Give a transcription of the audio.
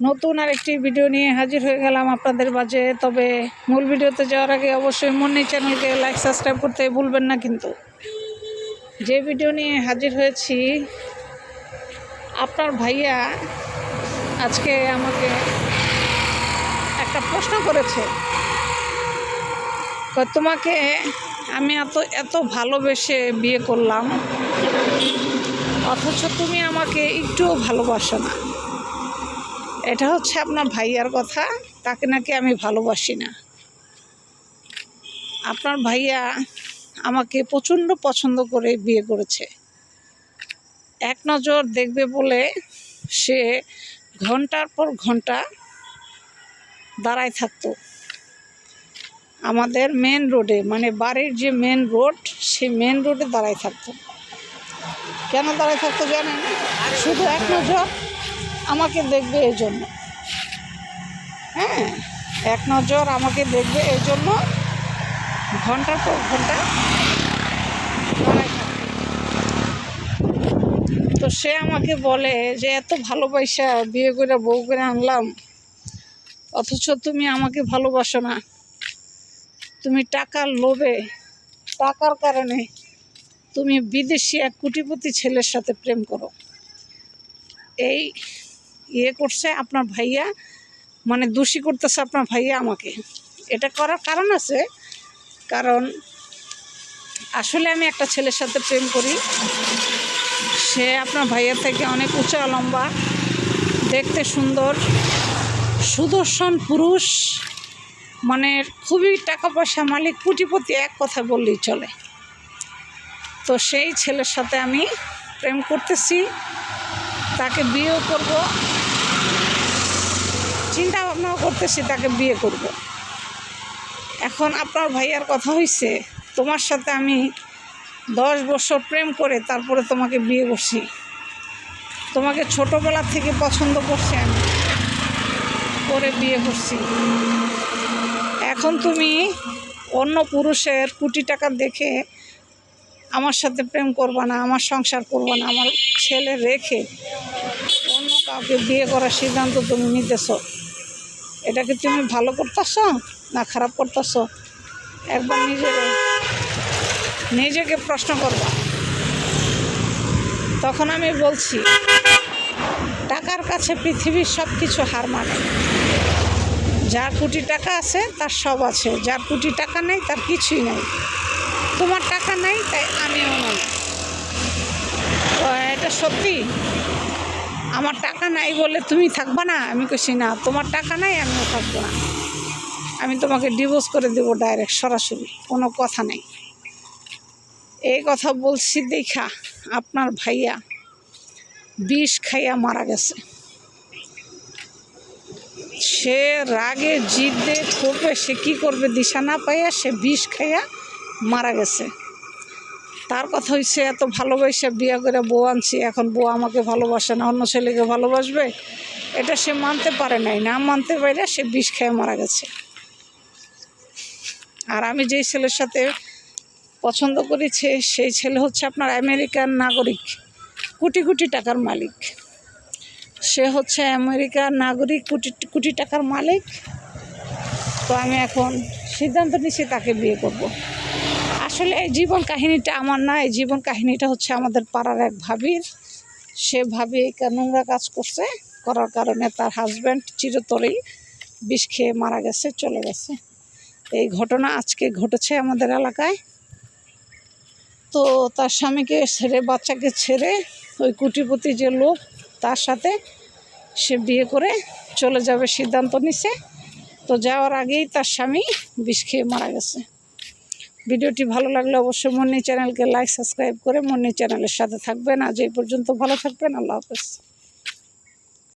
নতুন আরেকটি ভিডিও নিয়ে হাজির হয়ে গেলাম আপনাদের মাঝে। তবে মূল ভিডিওতে যাওয়ার আগে অবশ্যই মুন্নি চ্যানেলকে লাইক সাবস্ক্রাইব করতে ভুলবেন না। কিন্তু যে ভিডিও নিয়ে হাজির হয়েছি, আপনার ভাইয়া আজকে আমাকে একটা প্রশ্ন করেছে, তোমাকে আমি এত ভালোবেসে বিয়ে করলাম, অথচ তুমি আমাকে একটুও ভালোবাসো না। এটা হচ্ছে আপনার ভাইয়ার কথা, তাকে নাকি আমি ভালোবাসি না। আপনার ভাইয়া আমাকে প্রচণ্ড পছন্দ করে বিয়ে করেছে। এক নজর দেখবে বলে সে ঘন্টার পর ঘন্টা দাঁড়ায় থাকতো আমাদের মেন রোডে, মানে বাড়ির যে মেন রোড, সেই মেন রোডে দাঁড়ায় থাকতো। কেন দাঁড়ায় থাকতো জানেন? শুধু এক নজর আমাকে দেখবে এই জন্য। হ্যাঁ, এক নজর আমাকে দেখবে এই জন্য ঘন্টার পর ঘন্টা দাঁড়ায় থাকতো। তো সে আমাকে বলে যে এত ভালোবাসা বিয়ে করে বউ করে আনলাম, অথচ তুমি আমাকে ভালোবাসো না। তুমি টাকার লোভে, টাকার কারণে তুমি বিদেশি এক কোটিপতি ছেলের সাথে প্রেম করো। এই করছে আপনার ভাইয়া, মানে দোষী করতেছে আপনার ভাইয়া আমাকে। এটা করার কারণ আছে, কারণ আসলে আমি একটা ছেলের সাথে প্রেম করি। সে আপনার ভাইয়া থেকে অনেক উঁচা লম্বা, দেখতে সুন্দর, সুদর্শন পুরুষ, মানে খুবই টাকা পয়সা মালিক, কোটিপতি, এক কথা বললেই চলে। তো সেই ছেলের সাথে আমি প্রেম করতেছি, তাকে বিয়েও করব, চিন্তা ভাবনাও করতেছি তাকে বিয়ে করব। এখন আপনার ভাইয়ার কথা হইছে, তোমার সাথে আমি 10 বছর প্রেম করে তারপরে তোমাকে বিয়ে করছি, তোমাকে ছোটোবেলা থেকে পছন্দ করছি, আমি করে বিয়ে করছি। এখন তুমি অন্য পুরুষের কোটি টাকা দেখে আমার সাথে প্রেম করবা না, আমার সংসার করবা না, আমার ছেলে রেখে অন্য কাউকে বিয়ে করার সিদ্ধান্ত তুমি নিতেছ। এটা কি তুমি ভালো করতেছ না খারাপ করতেছ? একবার নিজেকে প্রশ্ন করবা। তখন আমি বলছি, টাকার কাছে পৃথিবীর সব কিছু হার মানে। যার কোটি টাকা আছে তার সব আছে, যার কোটি টাকা নেই তার কিছুই নেই। তোমার টাকা নাই তাই আমিও নাই। তো এটা সত্যি, আমার টাকা নাই বলে তুমি থাকবা না? আমি কইছি না, তোমার টাকা নাই আমিও থাকবো না, আমি তোমাকে ডিভোর্স করে দেবো ডাইরেক্ট, সরাসরি, কোনো কথা নেই। এই কথা বলছি দেখা আপনার ভাইয়া বিষ খাইয়া মারা গেছে। সে রাগে জিদে ক্ষোভে সে কী করবে দিশা না পাইয়া সে বিষ খাইয়া মারা গেছে। তার কথা হচ্ছে এত ভালোবাসা বিয়ে করে বউ আনছি, এখন বউ আমাকে ভালোবাসে না, অন্য ছেলেকে ভালোবাসবে, এটা সে মানতে পারে নাই। না মানতে পারে সে বিষ খেয়ে মারা গেছে। আর আমি যেই ছেলের সাথে পছন্দ করেছি সেই ছেলে হচ্ছে আপনার আমেরিকান নাগরিক, কোটি কোটি টাকার মালিক। সে হচ্ছে আমেরিকার নাগরিক, কোটি কোটি টাকার মালিক। তো আমি এখন সিদ্ধান্ত নিচ্ছি তাকে বিয়ে করব। আসলে এই জীবন কাহিনীটা আমার না, এই জীবন কাহিনীটা হচ্ছে আমাদের পাড়ার এক ভাবির। সে ভাবি নোংরা কাজ করছে, করার কারণে তার হাজব্যান্ড চিরতরেই বিষ খেয়ে মারা গেছে, চলে গেছে। এই ঘটনা আজকে ঘটেছে আমাদের এলাকায়। তো তার স্বামীকে ছেড়ে, বাচ্চাকে ছেড়ে, ওই কোটিপতি যে লোক তার সাথে সে বিয়ে করে চলে যাবে সিদ্ধান্ত নিছে। তো যাওয়ার আগেই তার স্বামী বিষ খেয়ে মারা গেছে। ভিডিওটি ভালো লাগলে অবশ্যই মুন্নি চ্যানেলকে লাইক সাবস্ক্রাইব করে মুন্নি চ্যানেলের সাথে থাকবেন। আজ এই পর্যন্ত, ভালো থাকবেন, আল্লাহ হাফেজ।